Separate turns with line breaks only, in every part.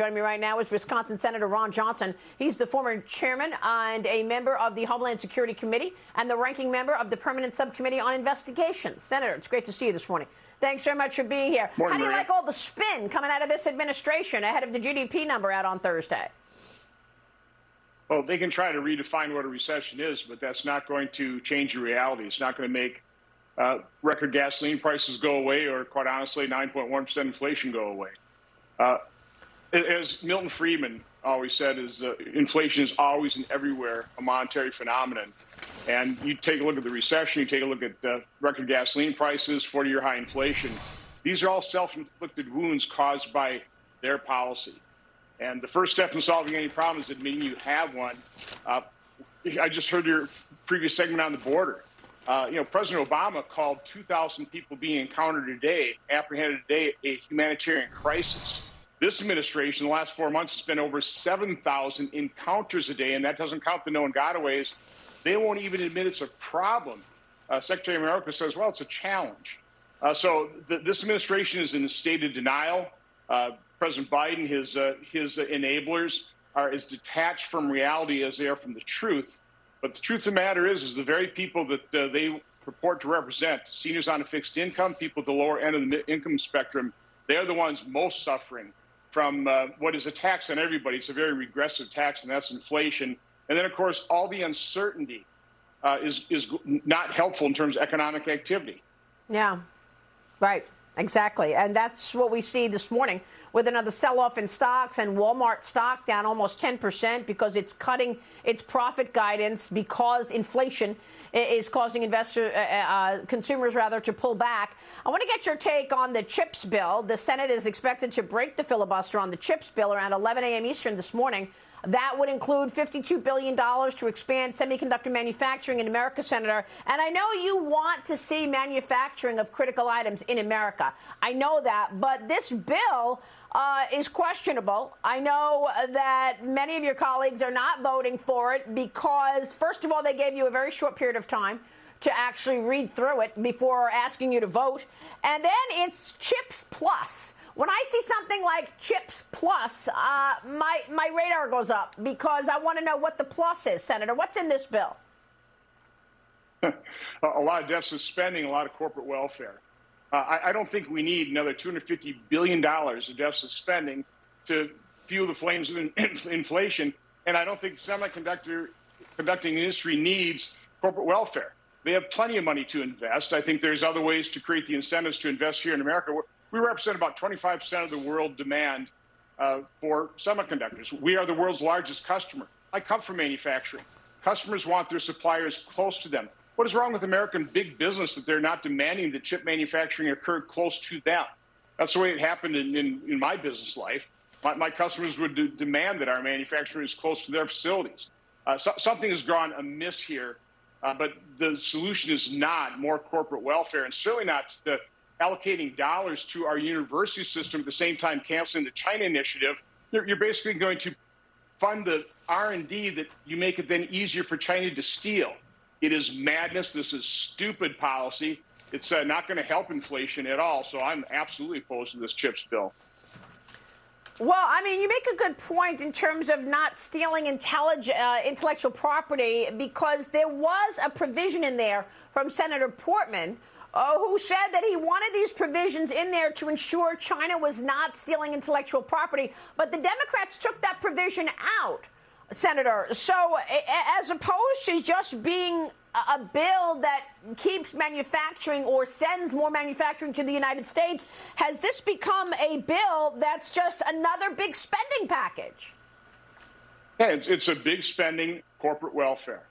Joining me right now is Wisconsin Senator Ron Johnson. He's the former chairman and a member of the Homeland Security Committee and the ranking member of the Permanent Subcommittee on Investigations. Senator, it's great to see you this morning. Thanks very much for being here.
Morning,
How do you
Maria.
like all the spin coming out of this administration ahead of the GDP number out on Thursday?
Well, they can try to redefine what a recession is, but that's not going to change the reality. It's not going to make record gasoline prices go away or, quite honestly, 9.1% inflation go away. As Milton Friedman always said, inflation is always and everywhere a monetary phenomenon. And you take a look at the recession, you take a look at record gasoline prices, 40-year high inflation. These are all self-inflicted wounds caused by their policy. And the first step in solving any problem is admitting you have one. I just heard your previous segment on the border. President Obama called 2,000 people being encountered today, apprehended today, a humanitarian crisis. This administration, the last 4 months, has been over 7,000 encounters a day, and that doesn't count the known gotaways. They won't even admit it's a problem. Secretary of America says, well, it's a challenge. This administration is in a state of denial. President Biden, his enablers, are as detached from reality as they are from the truth. But the truth of the matter is the very people that they purport to represent, seniors on a fixed income, people at the lower end of the income spectrum, they're the ones most suffering from what is a tax on everybody. It's a very regressive tax, and that's inflation. And then, of course, all the uncertainty is not helpful in terms of economic activity.
Yeah, right. Exactly. And that's what we see this morning with another sell-off in stocks, and Walmart stock down almost 10% because it's cutting its profit guidance because inflation is causing consumers to pull back. I want to get your take on the CHIPS bill. The Senate is expected to break the filibuster on the CHIPS bill around 11 a.m. Eastern this morning. That would include $52 billion to expand semiconductor manufacturing in America, Senator. And I know you want to see manufacturing of critical items in America. I know that. But this bill is questionable. I know that many of your colleagues are not voting for it because, first of all, they gave you a very short period of time to actually read through it before asking you to vote. And then it's CHIPS Plus. When I see something like CHIPS Plus, my radar goes up because I want to know what the plus is, Senator. What's in this bill?
A lot of deficit spending, a lot of corporate welfare. I don't think we need another $250 billion of deficit spending to fuel the flames of inflation. And I don't think the semiconducting industry needs corporate welfare. They have plenty of money to invest. I think there's other ways to create the incentives to invest here in America. We represent about 25% of the world demand for semiconductors. We are the world's largest customer. I come from manufacturing. Customers want their suppliers close to them. What is wrong with American big business that they're not demanding that chip manufacturing occur close to them? That's the way it happened in my business life. My customers would demand that our manufacturing is close to their facilities. Something has gone amiss here, but the solution is not more corporate welfare, and certainly not allocating dollars to our university system at the same time canceling the China initiative. You're basically going to fund the R&D that you make it then easier for China to steal. It is madness. This is stupid policy. It's not going to help inflation at all. So I'm absolutely opposed to this CHIPS bill.
Well, I mean, you make a good point in terms of not stealing intellectual property, because there was a provision in there from Senator Portman who said that he wanted these provisions in there to ensure China was not stealing intellectual property. But the Democrats took that provision out, Senator. So as opposed to just being a bill that keeps manufacturing or sends more manufacturing to the United States, has this become a bill that's just another big spending package?
Yeah, it's a big spending corporate welfare.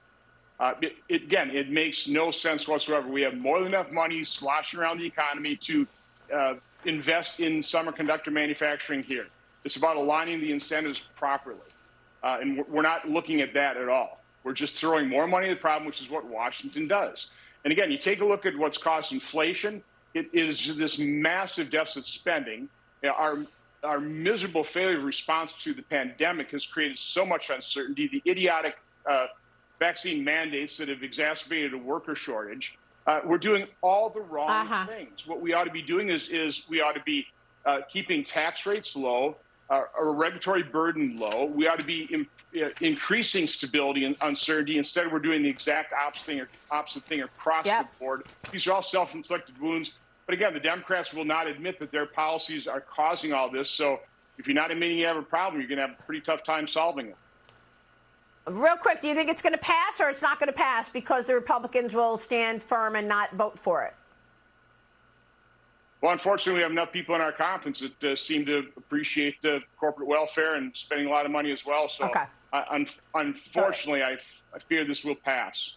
Again, it makes no sense whatsoever. We have more than enough money sloshing around the economy to invest in semiconductor manufacturing here. It's about aligning the incentives properly. And we're not looking at that at all. We're just throwing more money at the problem, which is what Washington does. And again, you take a look at what's caused inflation. It is this massive deficit spending. Our miserable failure of response to the pandemic has created so much uncertainty. The idiotic vaccine mandates that have exacerbated a worker shortage. We're doing all the wrong things. What we ought to be doing is we ought to be keeping tax rates low, a regulatory burden low. We ought to be increasing stability and uncertainty. Instead, we're doing the exact opposite thing across the board. These are all self-inflicted wounds. But again, the Democrats will not admit that their policies are causing all this. So if you're not admitting you have a problem, you're going to have a pretty tough time solving it.
Real quick, do you think it's going to pass or it's not going to pass because the Republicans will stand firm and not vote for it?
Well, unfortunately, we have enough people in our conference that seem to appreciate corporate welfare and spending a lot of money as well. So, unfortunately, I fear this will pass.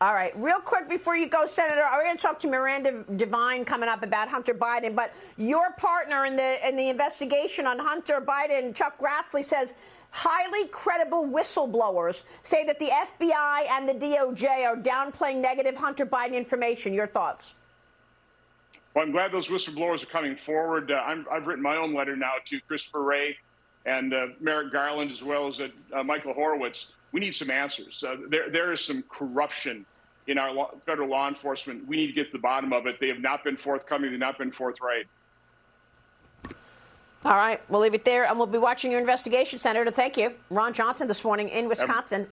All right. Real quick before you go, Senator, we're going to talk to Miranda Devine coming up about Hunter Biden. But your partner in the investigation on Hunter Biden, Chuck Grassley, says highly credible whistleblowers say that the FBI and the DOJ are downplaying negative Hunter Biden information. Your thoughts?
Well, I'm glad those whistleblowers are coming forward. I've written my own letter now to Christopher Wray and Merrick Garland, as well as Michael Horowitz. We need some answers. There is some corruption in our federal law enforcement. We need to get to the bottom of it. They have not been forthcoming. They've not been forthright.
All right. We'll leave it there, and we'll be watching your investigation, Senator. Thank you. Ron Johnson this morning in Wisconsin.